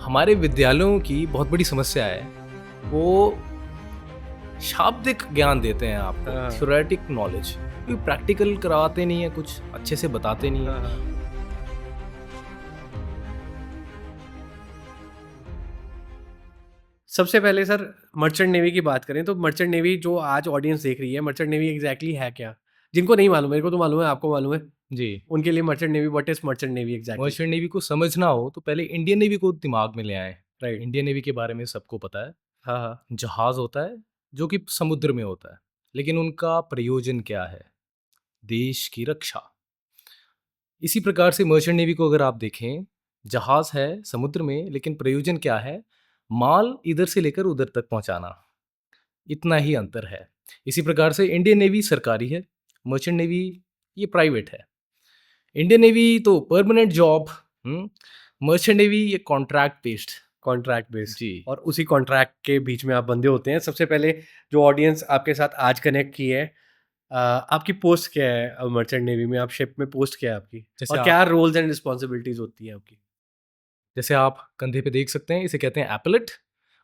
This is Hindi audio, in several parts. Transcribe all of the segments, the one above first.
हमारे विद्यालयों की बहुत बड़ी समस्या है, वो शाब्दिक ज्ञान देते हैं आपको, हाँ, थ्योरेटिक नॉलेज। कोई प्रैक्टिकल कराते नहीं है, कुछ अच्छे से बताते नहीं हाँ, है। हाँ। सबसे पहले सर मर्चेंट नेवी की बात करें तो मर्चेंट नेवी जो आज ऑडियंस देख रही है, मर्चेंट नेवी एग्ज़ैक्टली है क्या? जिनको नहीं मालूम, मेरे को तो मालूम है, आपको मालूम है, जी, उनके लिए merchant navy what is merchant navy exactly? Merchant navy को समझना हो तो पहले इंडियन नेवी को दिमाग में ले आएँ। राइट। इंडियन नेवी के बारे में सबको पता है। हाँ, हाँ। जहाज़ होता है, जो कि समुद्र में होता है, लेकिन उनका प्रयोजन क्या है? देश की रक्षा। इसी प्रकार से मर्चेंट नेवी को अगर आप देखें, जहाज़ है समुद्र में, लेकिन प्रयोजन क्या है? माल इधर से लेकर उधर तक पहुँचाना। इतना ही अंतर है। इसी प्रकार से इंडियन नेवी सरकारी है, मर्चेंट नेवी ये प्राइवेट है। इंडियन नेवी तो परमानेंट जॉब, मर्चेंट नेवी ये कॉन्ट्रैक्ट बेस्ड। कॉन्ट्रैक्ट बेस्ड जी, और उसी कॉन्ट्रैक्ट के बीच में आप बंधे होते हैं। सबसे पहले जो ऑडियंस आपके साथ आज कनेक्ट की है, आपकी पोस्ट क्या है मर्चेंट नेवी में? आप शिप में पोस्ट क्या है आपकी? जैसे और आप क्या रोल्स एंड रिस्पॉन्सिबिलिटीज़ होती हैं आपकी? जैसे आप कंधे पे देख सकते हैं, इसे कहते हैं एपलेट।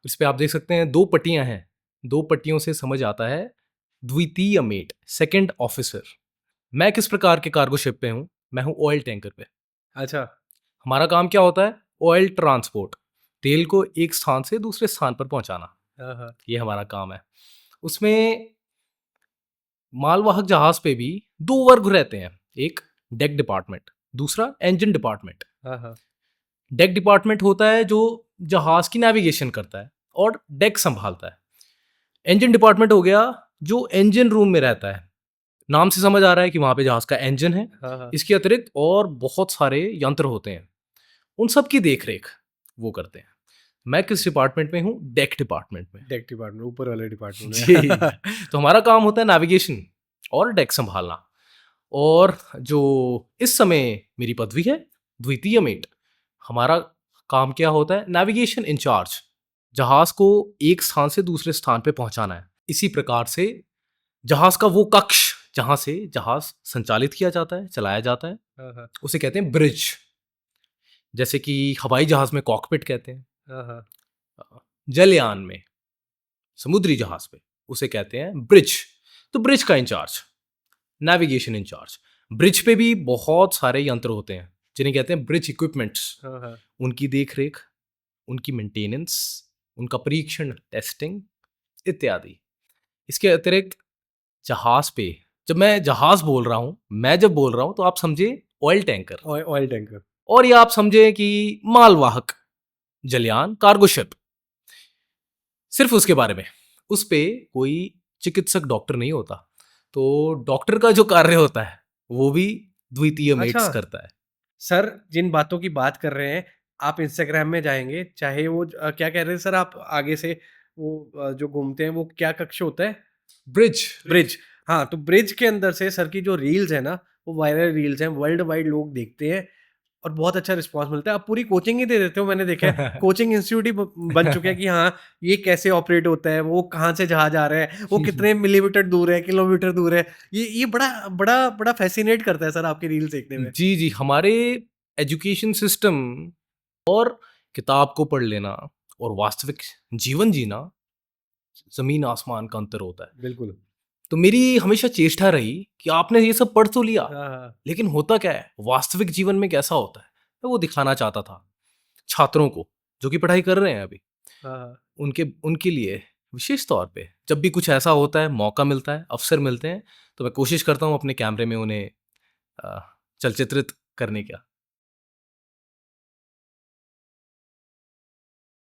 इस पे आप देख सकते हैं 2 पट्टियाँ हैं। 2 पट्टियों से समझ आता है द्वितीय मेट, सेकंड ऑफिसर। मैं किस प्रकार के कार्गो शिप पे हूँ? मैं हूँ ऑयल टैंकर पे। अच्छा। हमारा काम क्या होता है? ऑयल ट्रांसपोर्ट, तेल को एक स्थान से दूसरे स्थान पर पहुँचाना, हाँ, हाँ। ये हमारा काम है। उसमें मालवाहक जहाज़ पे भी 2 वर्ग रहते हैं, एक डेक डिपार्टमेंट, दूसरा इंजन डिपार्टमेंट। हाँ, हाँ। डेक डिपार्टमेंट होता है जो जहाज़ की नेविगेशन करता है और डेक सँभालता है। इंजन डिपार्टमेंट हो गया जो इंजन रूम में रहता है। नाम से समझ आ रहा है कि वहाँ पे जहाज़ का इंजन है। हाँ, हाँ। इसके अतिरिक्त और बहुत सारे यंत्र होते हैं। उन सब की देख-रेख वो करते हैं। मैं किस डिपार्टमेंट में हूँ? डेक डिपार्टमेंट में। डेक डिपार्टमेंट, ऊपर वाले डिपार्टमेंट जी, में। तो हमारा काम होता है नेविगेशन और डेक सँभालना। और जो इस समय मेरी पदवी है, द्वितीय मेट। हमारा काम क्या होता है? Navigation incharge. जहाज़ को एक स्थान से दूसरे स्थान पे पहुँचाना है। इसी प्रकार से जहाज़ का वो कक्ष जहाँ से जहाज़ संचालित किया जाता है, चलाया जाता है, हाँ, हाँ। उसे कहते हैं ब्रिज। जैसे कि हवाई जहाज़ में कॉकपिट कहते हैं। हाँ, हाँ। अ, जलयान में, समुद्री जहाज़ पे, उसे कहते हैं ब्रिज। तो ब्रिज का इंचार्ज, नेविगेशन इंचार्ज। ब्रिज पे भी बहुत सारे यंत्र होते हैं, जिन्हें कहते हैं ब्रिज इक्विपमेंट्स। हाँ, हाँ। उनकी देख-रेख, उनकी मेंटेनेंस, उनका परीक्षण, टेस्टिंग इत्यादि। इसके अतिरिक्त जहाज़ पे, जब मैं जहाज़ बोल रहा हूँ, मैं जब बोल रहा हूँ तो आप समझिए ऑयल टैंकर, ऑयल टैंकर। और या आप समझें कि मालवाहक जलयान, कार्गो शिप। सिर्फ़ उसके बारे में। उस पे कोई चिकित्सक डॉक्टर नहीं होता। तो डॉक्टर का जो कार्य होता है, वो भी द्वितीय अच्छा, मेट्स करता है। सर जिन बातों की बात कर रहे हैं, आप इंस्टाग्राम में जाएँगे, चाहे वो क्या कह रहे हैं सर आप आगे से वो जो घूमते हैं वो क्या कक्ष होता है? ब्रिज। ब्रिज। हाँ, तो ब्रिज के अंदर से सर की जो रील्स है ना, वो वायरल रील्स हैं, वर्ल्ड वाइड लोग देखते हैं और बहुत अच्छा रिस्पॉन्स मिलता है। आप पूरी कोचिंग ही दे देते हो, मैंने देखा है। कोचिंग इंस्टीट्यूट ही ब बन चुके हैं कि हाँ, ये कैसे ऑपरेट होता है, वो कहाँ से जहाज आ रहा है, वो कितने मिलीमीटर दूर है, किलोमीटर दूर है। ये बड़ा बड़ा बड़ा फ़ैसिनेट करता है सर आपकी रील्स देखने में। जी, जी, हमारे एजुकेशन सिस्टम और किताब को पढ़ लेना और वास्तविक जीवन जीना, ज़मीन आसमान का अंतर होता है। बिल्कुल। तो मेरी हमेशा चेष्टा रही कि आपने ये सब पढ़ तो लिया, हाँ, हाँ। लेकिन होता क्या है? वास्तविक जीवन में कैसा होता है? मैं वो दिखाना चाहता था छात्रों को, जो कि पढ़ाई कर रहे हैं अभी। हाँ, हाँ। उनके उनके लिए विशेष तौर पे जब भी कुछ ऐसा होता है, मौका मिलता है, अवसर मिलते हैं, तो मैं कोशिश करता हूँ अपने कैमरे में उन्हें अ, चलचित्रित करने का।